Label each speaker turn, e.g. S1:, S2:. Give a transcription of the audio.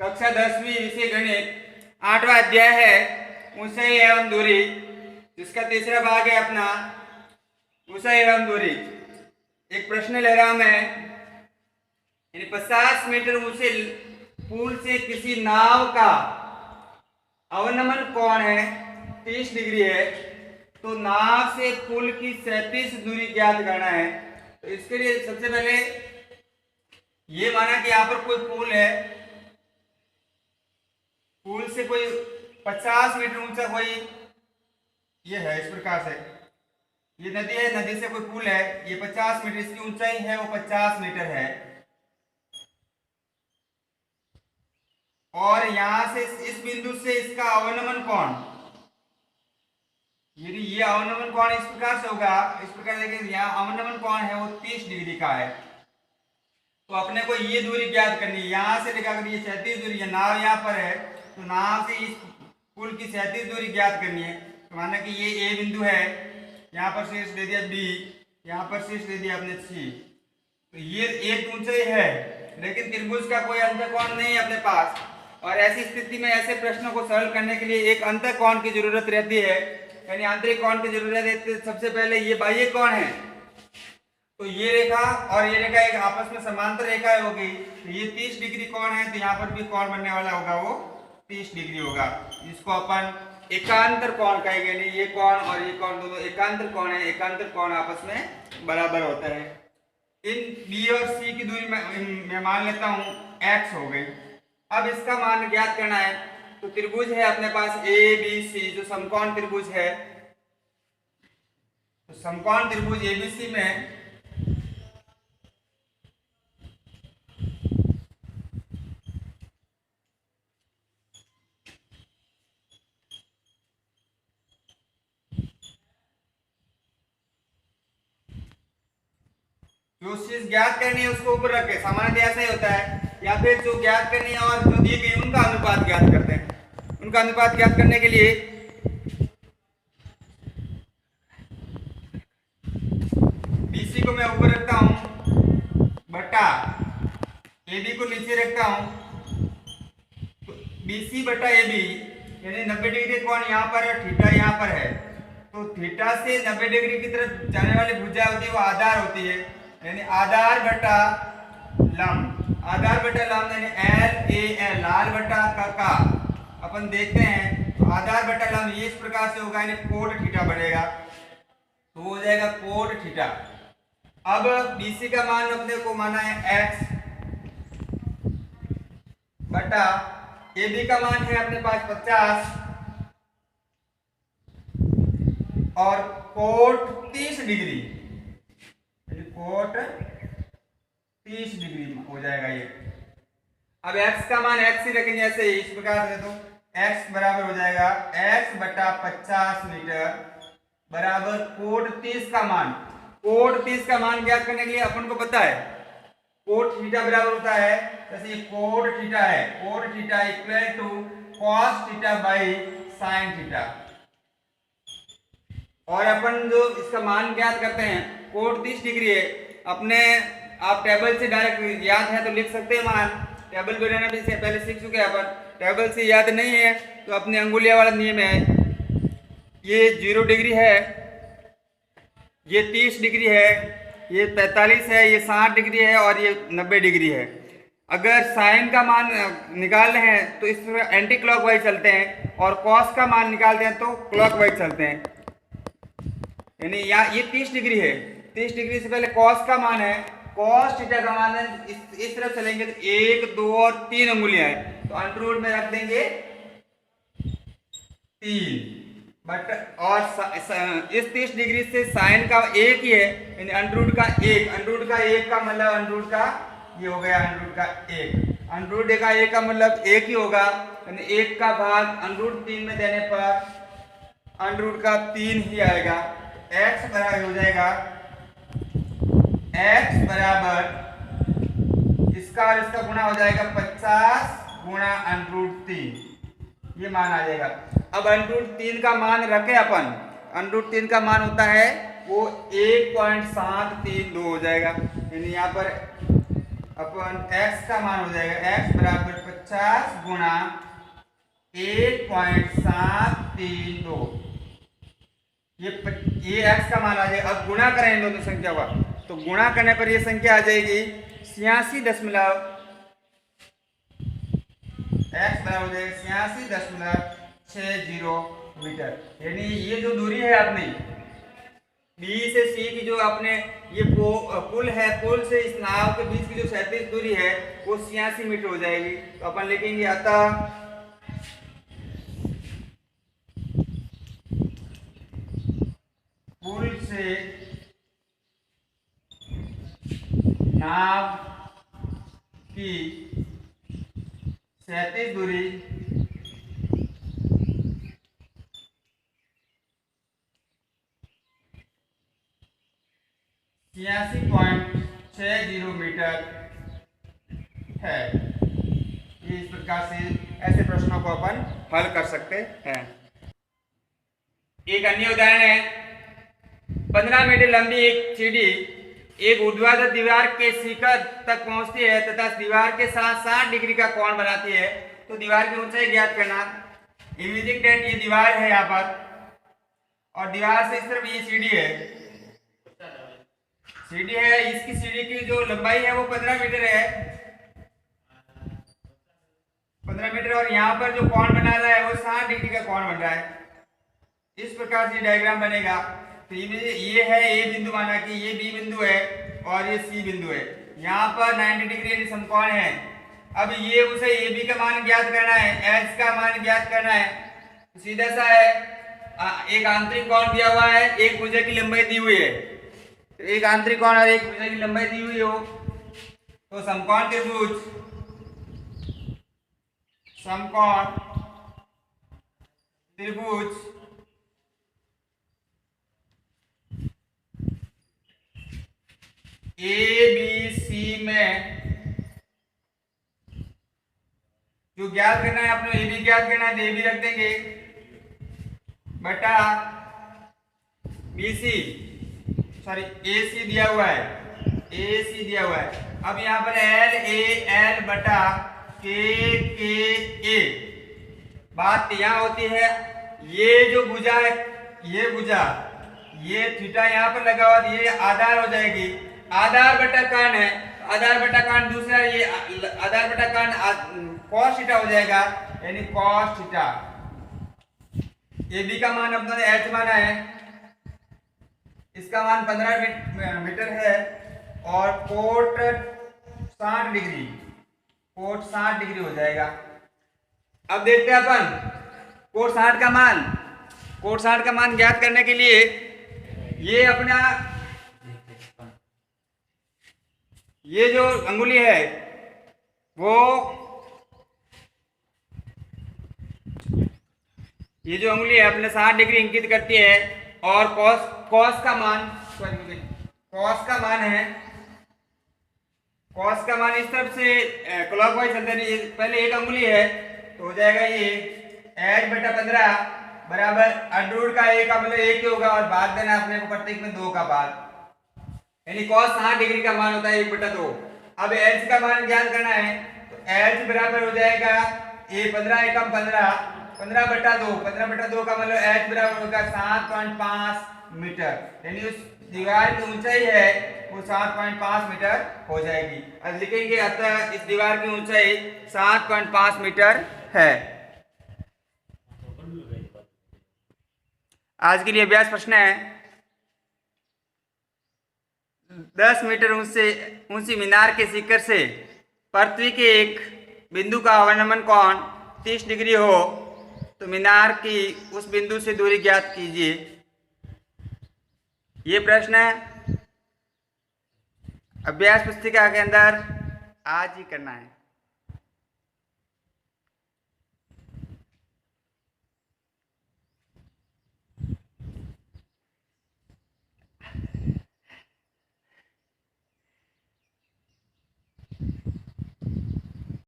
S1: कक्षा 10वीं विषय गणित 8वां अध्याय है ऊंचाई एवं दूरी, जिसका तीसरा भाग है अपना ऊंचाई एवं दूरी। एक प्रश्न ले रहा हूं मैं, 50 मीटर ऊंचे पुल से किसी नाव का अवनमन कोण है 30 डिग्री है, तो नाव से पुल की 37 दूरी ज्ञात करना है। तो इसके लिए सबसे पहले ये माना कि यहाँ पर कोई पुल है, पुल से कोई 50 मीटर ऊंचा कोई ये है, इस प्रकार से ये नदी है, नदी से कोई पुल है, ये 50 मीटर इसकी ऊंचाई है, वो 50 मीटर है। और यहां से इस बिंदु से इसका अवनमन कोण, यदि ये अवनमन कोण इस प्रकार से होगा, इस प्रकार देखिए यहाँ अवनमन कोण है वो 30 डिग्री का है। तो अपने को ये दूरी ज्ञात करनी है, यहां से लेकर ये 37 दूरी, ये नाव यहाँ पर है, तो नाव से इस पुल की 37 दूरी ज्ञात करनी है। तो माना कि ये ए बिंदु है, यहाँ पर शीर्ष दे दिया बी, यहाँ पर शीर्ष दे दिया अपने सी। तो ये एक ऊंचाई है, लेकिन त्रिभुज का कोई अंतःकोण नहीं है अपने पास। और ऐसी स्थिति में ऐसे प्रश्नों को सरल करने के लिए एक अंतःकोण की जरूरत रहती है, यानी आंतरिक कोण की जरूरत रहती है। सबसे पहले ये बाह्य कोण है, तो ये रेखा और ये रेखा एक आपस में समांतर रेखा होगी, तो ये 30 डिग्री कोण है, तो यहाँ पर भी कोण बनने वाला होगा वो 30 डिग्री होगा। इसको अपन एकांतर कोण कहेंगे, नहीं ये कोण और ये कोण दोनों एकांतर कोण है, एकांतर कोण आपस में बराबर होता है। इन बी और सी की दूरी मैं मान लेता हूँ x हो गई। अब इसका मान ज्ञात करना है, तो त्रिभुज है अपने पास ए बी सी, जो समकोण त्रिभुज है, तो समकोण त्रिभुज एबीसी में जो चीज ज्ञात करनी है उसको ऊपर रखे, सामान्य ऐसा ही होता है, या फिर जो ज्ञात करनी है और जो दी गई उनका अनुपात ज्ञात करते हैं। उनका अनुपात ज्ञात करने के लिए बीसी को मैं ऊपर रखता हूं बटा एबी को नीचे रखता हूं, तो बीसी बटा एबी यानी 90 डिग्री कोण यहाँ पर है, थीटा यहाँ पर है, तो थीटा से 90 डिग्री की तरफ जाने वाली भुजा होती है वो आधार होती है, यानी आधार बटा लंब, आधार बटा लंब यानी एल ए एल, लाल बटा का अपन देखते हैं, तो आधार बटा लंब ये इस प्रकार से होगा, यानी कोट थीटा बनेगा, तो हो जाएगा कोट थीटा। अब बीसी का मान अपने को माना है x बटा AB का मान है अपने पास 50 और कोट 30 डिग्री, कोट 30 डिग्री हो जाएगा ये। अब x का मान x ही रखेंगे, ऐसे इस प्रकार से, तो x बराबर हो जाएगा x बटा 50 मीटर बराबर कोट 30 का मान। कोट 30 का मान ज्ञात करने के लिए अपन को पता है कोट थीटा बराबर होता है, जैसे ये कोट थीटा है, cot theta equal to cos theta by sine theta. और अपन जो इसका मान ज्ञात करते हैं कोट 30 डिग्री है, अपने आप टेबल से डायरेक्ट याद है तो लिख सकते हैं मान, टेबल बनाना भी से पहले सीख चुके हैं अपन, टेबल से याद नहीं है तो अपने अंगुलियां वाला नियम है, ये 0 डिग्री है, ये 30 डिग्री है, ये 45 है, ये 60 डिग्री है और ये 90 डिग्री है। अगर साइन का मान निकाल रहे हैं तो इस तरह एंटी क्लॉकवाइज चलते हैं, और कॉस का मान निकालते हैं तो क्लॉकवाइज चलते हैं, यानी ये 30 डिग्री है, 30 डिग्री से पहले कॉस का मान है, कॉस थीटा का मान है, इस तरफ चलेंगे तो 1 2 और 3 अंगुलियां हैं, तो अंडर रूट में रख देंगे 3 बट, और इस 30 डिग्री से साइन का एक ही है, यानी अंडर रूट का 1, अंडर रूट का 1 का मतलब अंडर रूट का ये हो गया, अंडर रूट का 1, अंडर रूट का 1 का मतलब 1 ही होगा, यानी 1 का भाग अंडर रूट 3 में देने पर अंडर रूट का 3 ही आएगा। x बराबर हो जाएगा, x बराबर इसका और इसका गुणा हो जाएगा 50 गुणा अंडर रूट 3, ये मान आ जाएगा। अब अंडर रूट 3 का मान रखे अपन, अंडर रूट 3 का मान होता है वो 1.732 हो जाएगा, यानी यहाँ पर अपन x का मान हो जाएगा x बराबर 50 गुणा 1.732। ये x का मान आ जाएगा। अब गुणा करें इन दोनों संख्या का, तो गुणा करने पर ये संख्या आ जाएगी 86 x बराबर हो जाएगा 86.60 मीटर। यानी ये जो दूरी है अपनी बी से सी की, जो अपने ये पुल है, पुल से इस नाव के बीच की जो 37 दूरी है वो 86 मीटर हो जाएगी। तो अपन लिखेंगे अतः पुल से नाव की 37 दूरी 86.60 मीटर है। ये इस प्रकार से ऐसे प्रश्नों को अपन हल कर सकते हैं। एक अन्य उदाहरण है, 15 मीटर लंबी एक सीढ़ी एक ऊर्ध्वाधर दीवार के शिखर तक पहुंचती है तथा दीवार के साथ 60 डिग्री का कोण बनाती है। तो दीवार की ऊंचाई ज्ञात करना। इमेजिंग दैट ये दीवार है यहाँ पर, और दीवार से इस तरफ ये सीढ़ी है, सीढ़ी है। इसकी सीढ़ी की जो लंबाई है वो 15 मीटर है, 15 मीटर, और यहाँ पर जो कोण बना रहा है वो 60 डिग्री का कोण बन रहा है। इस प्रकार से डायग्राम बनेगा। तो ये है ए बिंदु, माना कि ये बी बिंदु है और ये सी बिंदु है। यहाँ पर 90 डिग्री समकोण है। अब ये उसे ए बी का मान ज्ञात करना है, एच का मान ज्ञात करना है। सीधा सा है, एक आंतरिक कोण दिया हुआ है, एक भुजा की लंबाई दी हुई है। तो एक आंतरिक कोण और एक भुजा की लंबाई दी हुई हो तो समकोण त्रिभुज ए बी सी में जो ज्ञात करना है, अपने ए बी ज्ञात करना है, तो ए बी रख देंगे बटा बी सी, सॉरी ए सी दिया हुआ है, ए सी दिया हुआ है। अब यहाँ पर एल ए एल बटा के ए। बात यहाँ होती है, ये जो भुजा है, ये भुजा, ये थीटा यहाँ पर लगा हुआ, ये आधार हो जाएगी। आधार बटा कर्ण है, आधार बटा कर्ण दूसरा, ये आधार बटा कर्ण कॉस थीटा हो जाएगा, यानी कॉस थीटा। ए बी का मान अपना एच माना है, इसका मान 15 मीटर है, और कोट 60 डिग्री, कोट 60 डिग्री हो जाएगा। अब देखते हैं अपन कोट 60 का मान, कोट 60 का मान ज्ञात करने के लिए ये अपना ये जो अंगुली है वो, ये जो अंगुली है अपने 60 डिग्री इंगित करती है, और कॉस का मान, कॉस का मान है, कॉस का मान इस तरफ से क्लॉकवाइज चलते हैं। पहले एक अंगुली है तो हो जाएगा ये h बटा 15 बराबर अंडर का a का मतलब 1 ही होगा, और भाग देना अपने को प्रत्येक में 2 का भाग, यानी cos 60 डिग्री का मान होता है 1 बटा 2। अब h का मान ज्ञात करना है, तो h बराबर हो जाएगा a 15 एकम 15, 15 बटा 2, 15 बटा 2 का मतलब h बराबर होगा 7.5 मीटर, यानी उस दीवार की ऊंचाई है वो 7.5 मीटर हो जाएगी। अब लिखेंगे अतः इस दीवार की ऊंचाई 7.5 मीटर है। आज के लिए अभ्यास प्रश्न है, 10 मीटर ऊंची मीनार के शिखर से पृथ्वी के एक बिंदु का अवनमन कोण 30 डिग्री हो तो मीनार की उस बिंदु से दूरी ज्ञात कीजिए। ये प्रश्न है अभ्यास पुस्तिका के अंदर आज ही करना है।